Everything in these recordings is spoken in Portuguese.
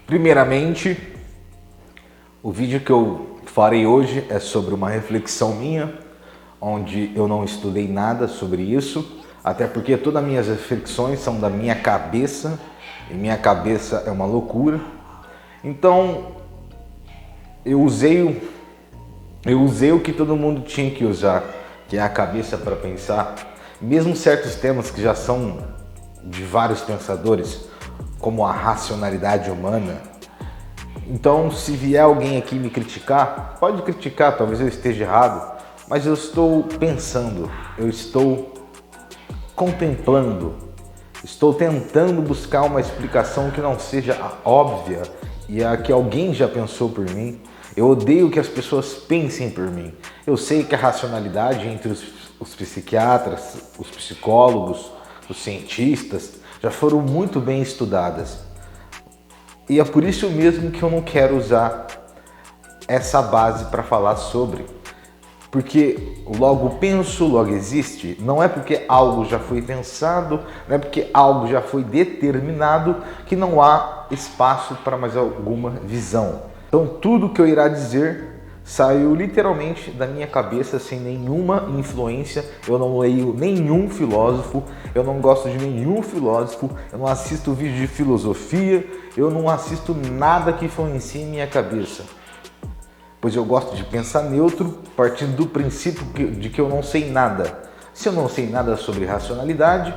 Primeiramente, o vídeo que eu farei hoje é sobre uma reflexão minha, onde eu não estudei nada sobre isso, até porque todas as minhas reflexões são da minha cabeça, e minha cabeça é uma loucura. Então, eu usei o que todo mundo tinha que usar, que é a cabeça para pensar, mesmo certos temas que já são de vários pensadores, como a racionalidade humana. Então, se vier alguém aqui me criticar, pode criticar, talvez eu esteja errado, mas eu estou pensando, eu estou contemplando, estou tentando buscar uma explicação que não seja a óbvia e a que alguém já pensou por mim. Eu odeio que as pessoas pensem por mim. Eu sei que a racionalidade entre os psiquiatras, os psicólogos, os cientistas já foram muito bem estudadas. E é por isso mesmo que eu não quero usar essa base para falar sobre. Porque logo penso, logo existe. Não é porque algo já foi pensado, não é porque algo já foi determinado que não há espaço para mais alguma visão. Então tudo que eu irá dizer saiu literalmente da minha cabeça, sem nenhuma influência. Eu não leio nenhum filósofo, eu não gosto de nenhum filósofo, eu não assisto vídeo de filosofia, eu não assisto nada que influencie minha cabeça. Pois eu gosto de pensar neutro, partindo do princípio de que eu não sei nada. Se eu não sei nada sobre racionalidade,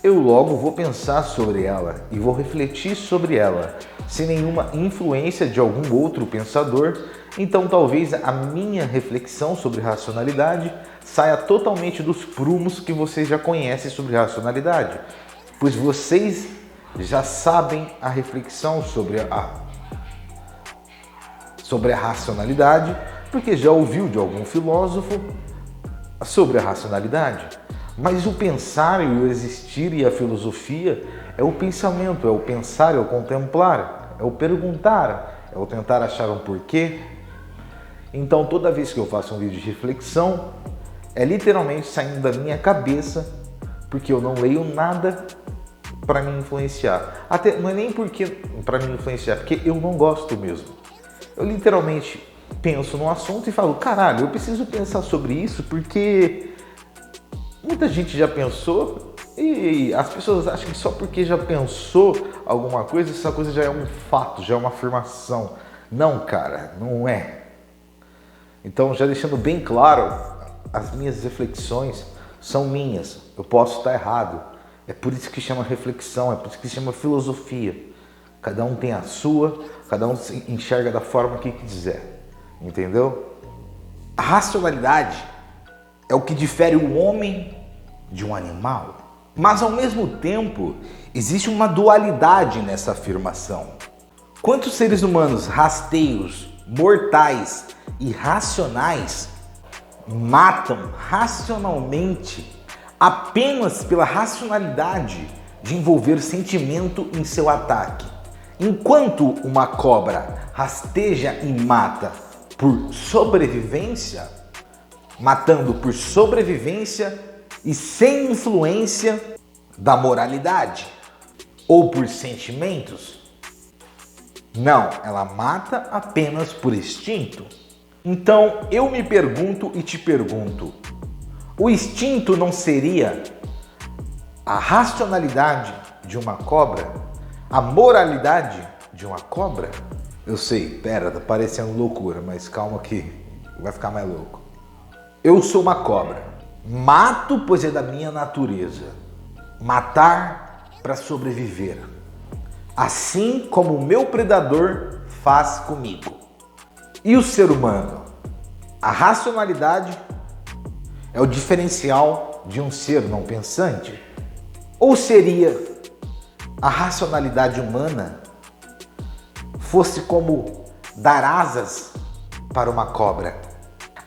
eu logo vou pensar sobre ela e vou refletir sobre ela, sem nenhuma influência de algum outro pensador. Então talvez a minha reflexão sobre racionalidade saia totalmente dos prumos que vocês já conhecem sobre racionalidade, pois vocês já sabem a reflexão sobre a racionalidade, porque já ouviu de algum filósofo sobre a racionalidade. Mas o pensar e o existir e a filosofia é o pensamento, é o pensar, é o contemplar, é o perguntar, é o tentar achar um porquê. Então toda vez que eu faço um vídeo de reflexão, é literalmente saindo da minha cabeça, porque eu não leio nada para me influenciar. Até não é nem porque para me influenciar, porque eu não gosto mesmo. Eu literalmente penso num assunto e falo, caralho, eu preciso pensar sobre isso porque muita gente já pensou e as pessoas acham que só porque já pensou alguma coisa, essa coisa já é um fato, já é uma afirmação. Não, cara, não é. Então, já deixando bem claro, as minhas reflexões são minhas. Eu posso estar errado. É por isso que chama reflexão, é por isso que chama filosofia. Cada um tem a sua, cada um se enxerga da forma que quiser. Entendeu? A racionalidade é o que difere o homem de um animal. Mas ao mesmo tempo, existe uma dualidade nessa afirmação. Quantos seres humanos rasteiros, mortais e racionais matam racionalmente apenas pela racionalidade de envolver sentimento em seu ataque? Enquanto uma cobra rasteja e mata por sobrevivência, matando por sobrevivência e sem influência da moralidade ou por sentimentos. Não, ela mata apenas por instinto. Então eu me pergunto e te pergunto, o instinto não seria a racionalidade de uma cobra? A moralidade de uma cobra? Eu sei, pera, tá parecendo loucura, mas calma que vai ficar mais louco. Eu sou uma cobra. Mato, pois é da minha natureza. Matar para sobreviver. Assim como o meu predador faz comigo. E o ser humano? A racionalidade é o diferencial de um ser não pensante? Ou seria a racionalidade humana fosse como dar asas para uma cobra?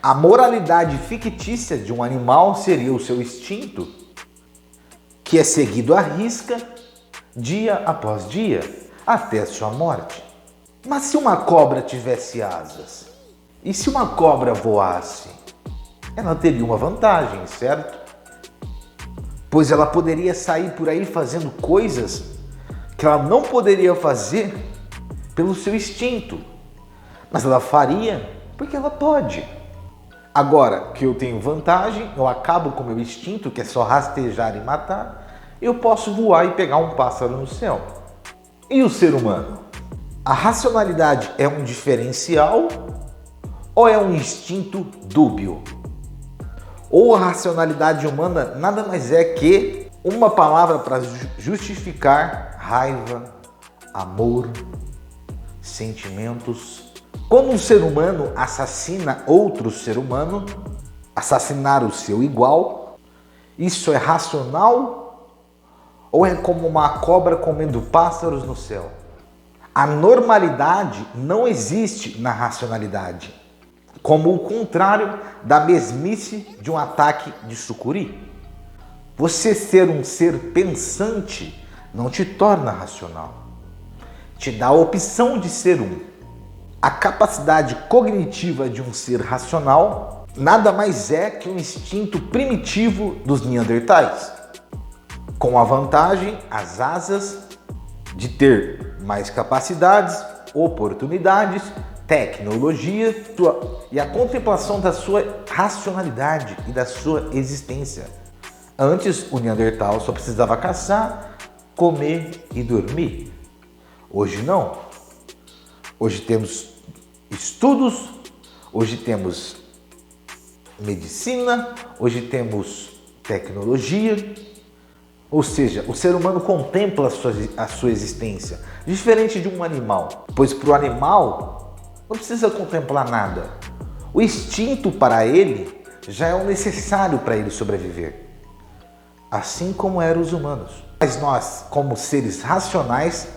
A moralidade fictícia de um animal seria o seu instinto, que é seguido à risca, dia após dia, até a sua morte. Mas se uma cobra tivesse asas, e se uma cobra voasse, ela teria uma vantagem, certo? Pois ela poderia sair por aí fazendo coisas que ela não poderia fazer pelo seu instinto, mas ela faria porque ela pode. Agora que eu tenho vantagem, eu acabo com o meu instinto, que é só rastejar e matar, eu posso voar e pegar um pássaro no céu. E o ser humano? A racionalidade é um diferencial ou é um instinto dúbio? Ou a racionalidade humana nada mais é que uma palavra para justificar raiva, amor, sentimentos. Quando um ser humano assassina outro ser humano, assassinar o seu igual, isso é racional ou é como uma cobra comendo pássaros no céu? A normalidade não existe na racionalidade, como o contrário da mesmice de um ataque de sucuri. Você ser um ser pensante não te torna racional, te dá a opção de ser um. A capacidade cognitiva de um ser racional nada mais é que um instinto primitivo dos neandertais, com a vantagem, as asas de ter mais capacidades, oportunidades, tecnologia e a contemplação da sua racionalidade e da sua existência. Antes, o neandertal só precisava caçar, comer e dormir. Hoje não. Hoje temos estudos, hoje temos medicina, hoje temos tecnologia. Ou seja, o ser humano contempla a sua existência, diferente de um animal. Pois para o animal não precisa contemplar nada. O instinto para ele já é o necessário para ele sobreviver. Assim como eram os humanos. Mas nós, como seres racionais,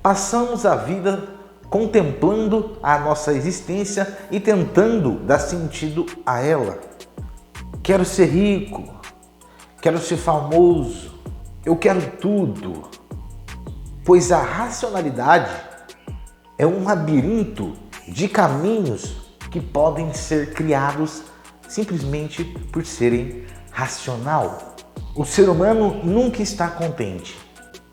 passamos a vida contemplando a nossa existência e tentando dar sentido a ela. Quero ser rico, quero ser famoso, eu quero tudo. Pois a racionalidade é um labirinto de caminhos que podem ser criados simplesmente por serem racional. O ser humano nunca está contente.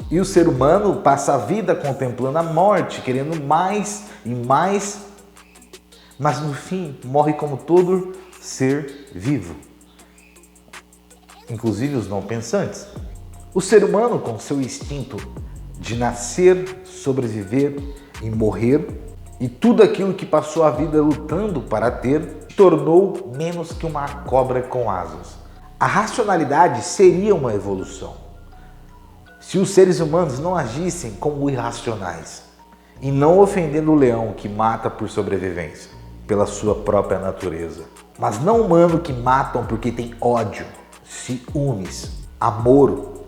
E o ser humano passa a vida contemplando a morte, querendo mais e mais, mas no fim morre como todo ser vivo, inclusive os não pensantes. O ser humano, com seu instinto de nascer, sobreviver e morrer, e tudo aquilo que passou a vida lutando para ter, tornou menos que uma cobra com asas. A racionalidade seria uma evolução se os seres humanos não agissem como irracionais e não ofendendo o leão que mata por sobrevivência, pela sua própria natureza, mas não humano que matam porque tem ódio, ciúmes, amor.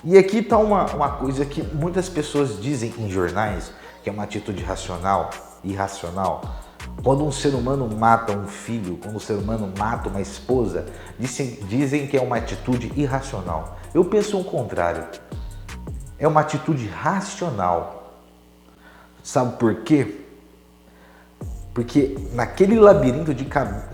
E aqui está uma coisa que muitas pessoas dizem em jornais, que é uma atitude racional, irracional. Quando um ser humano mata um filho, quando um ser humano mata uma esposa, dizem que é uma atitude irracional. Eu penso o contrário. É uma atitude racional. Sabe por quê? Porque naquele labirinto de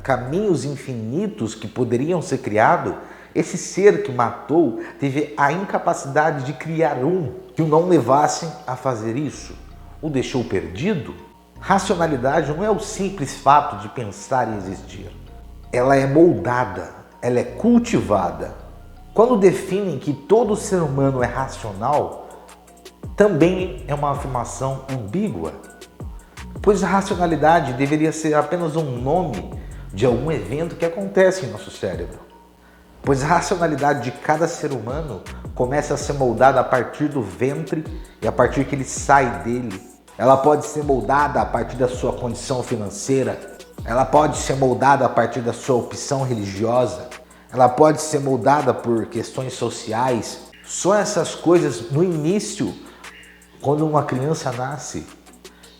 caminhos infinitos que poderiam ser criados, esse ser que matou teve a incapacidade de criar um que o não levasse a fazer isso. O deixou perdido. Racionalidade não é o simples fato de pensar e existir. Ela é moldada, ela é cultivada. Quando definem que todo ser humano é racional, também é uma afirmação ambígua, pois a racionalidade deveria ser apenas um nome de algum evento que acontece em nosso cérebro. Pois a racionalidade de cada ser humano começa a ser moldada a partir do ventre e a partir que ele sai dele. Ela pode ser moldada a partir da sua condição financeira, ela pode ser moldada a partir da sua opção religiosa, ela pode ser moldada por questões sociais. Só essas coisas no início, quando uma criança nasce,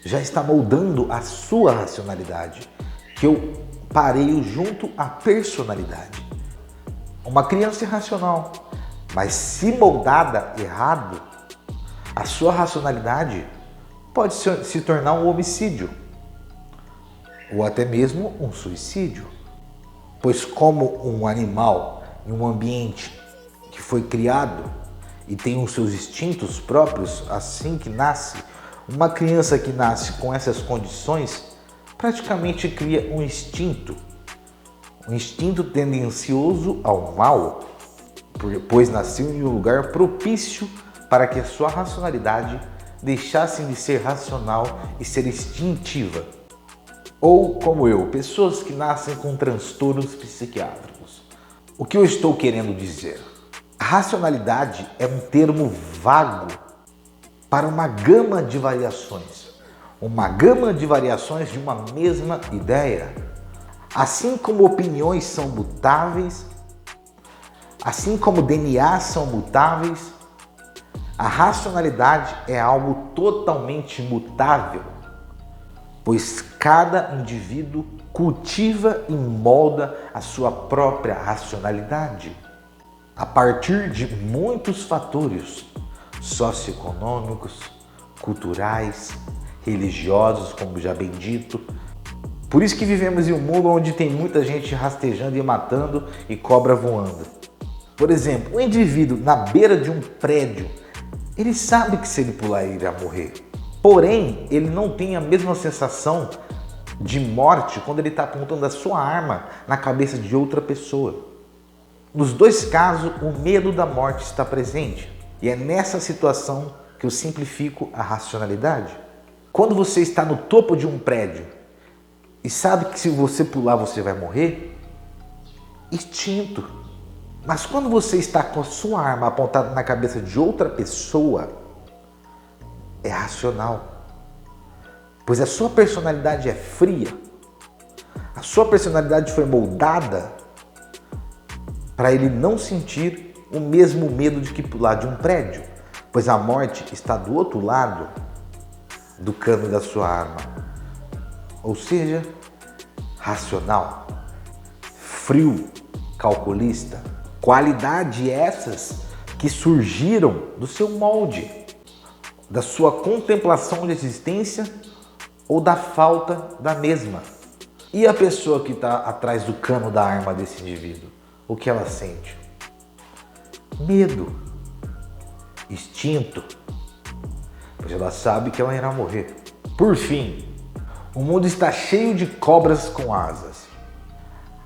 já está moldando a sua racionalidade, que eu pareio junto à personalidade. Uma criança é racional, mas se moldada errado, a sua racionalidade pode se tornar um homicídio ou até mesmo um suicídio. Pois como um animal em um ambiente que foi criado e tem os seus instintos próprios assim que nasce, Uma criança que nasce com essas condições praticamente cria um instinto tendencioso ao mal, pois nasceu em um lugar propício para que a sua racionalidade deixasse de ser racional e ser instintiva. Ou, como eu, pessoas que nascem com transtornos psiquiátricos. O que eu estou querendo dizer? A racionalidade é um termo vago para uma gama de variações de uma mesma ideia. Assim como opiniões são mutáveis, assim como DNA são mutáveis, a racionalidade é algo totalmente mutável, pois cada indivíduo cultiva e molda a sua própria racionalidade a partir de muitos fatores socioeconômicos, culturais, religiosos, como já bem dito. Por isso que vivemos em um mundo onde tem muita gente rastejando e matando e cobra voando. Por exemplo, um indivíduo na beira de um prédio, ele sabe que se ele pular ele irá morrer. Porém, ele não tem a mesma sensação de morte quando ele está apontando a sua arma na cabeça de outra pessoa. Nos dois casos, o medo da morte está presente. E é nessa situação que eu simplifico a racionalidade. Quando você está no topo de um prédio e sabe que se você pular você vai morrer, instinto. Mas quando você está com a sua arma apontada na cabeça de outra pessoa, é racional. Pois a sua personalidade é fria. A sua personalidade foi moldada para ele não sentir o mesmo medo de que pular de um prédio, pois a morte está do outro lado do cano da sua arma. Ou seja, racional, frio, calculista, qualidade essas que surgiram do seu molde, da sua contemplação de existência ou da falta da mesma. E a pessoa que está atrás do cano da arma desse indivíduo? O que ela sente? Medo, instinto, pois ela sabe que ela irá morrer. Por fim, o mundo está cheio de cobras com asas,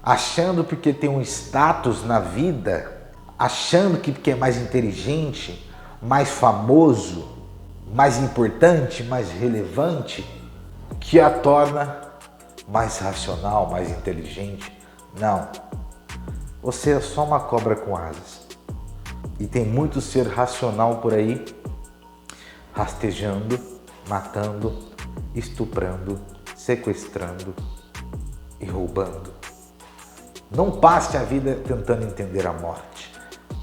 achando porque tem um status na vida, achando que porque é mais inteligente, mais famoso, mais importante, mais relevante, que a torna mais racional, mais inteligente. Não. Você é só uma cobra com asas. E tem muito ser racional por aí, rastejando, matando, estuprando, sequestrando e roubando. Não passe a vida tentando entender a morte,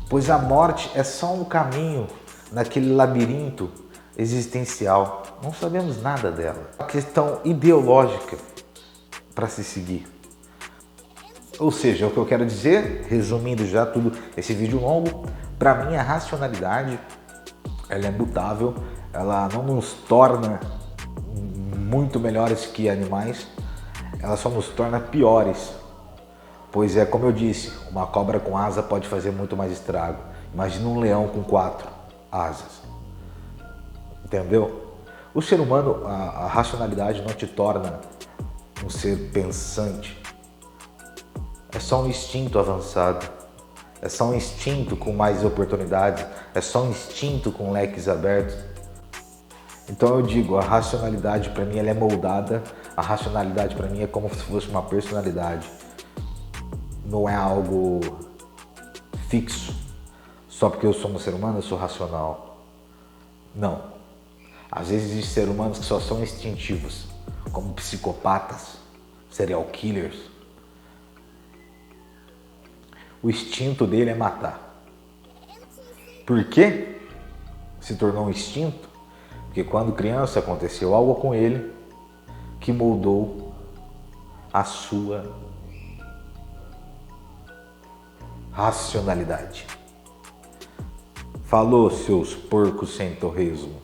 pois a morte é só um caminho naquele labirinto existencial. Não sabemos nada dela. É uma questão ideológica para se seguir. Ou seja, o que eu quero dizer, resumindo já tudo esse vídeo longo, para mim a racionalidade ela é mutável, ela não nos torna muito melhores que animais, ela só nos torna piores. Pois é, como eu disse, uma cobra com asa pode fazer muito mais estrago. Imagina um leão com 4 asas. Entendeu? O ser humano, a racionalidade não te torna um ser pensante. É só um instinto avançado, é só um instinto com mais oportunidades, é só um instinto com leques abertos. Então eu digo, a racionalidade para mim ela é moldada, a racionalidade para mim é como se fosse uma personalidade. Não é algo fixo, só porque eu sou um ser humano eu sou racional. Não. Às vezes existem seres humanos que só são instintivos, como psicopatas, serial killers. O instinto dele é matar. Por quê? Se tornou um instinto? Porque quando criança aconteceu algo com ele que moldou a sua racionalidade. Falou, seus porcos sem torresmo.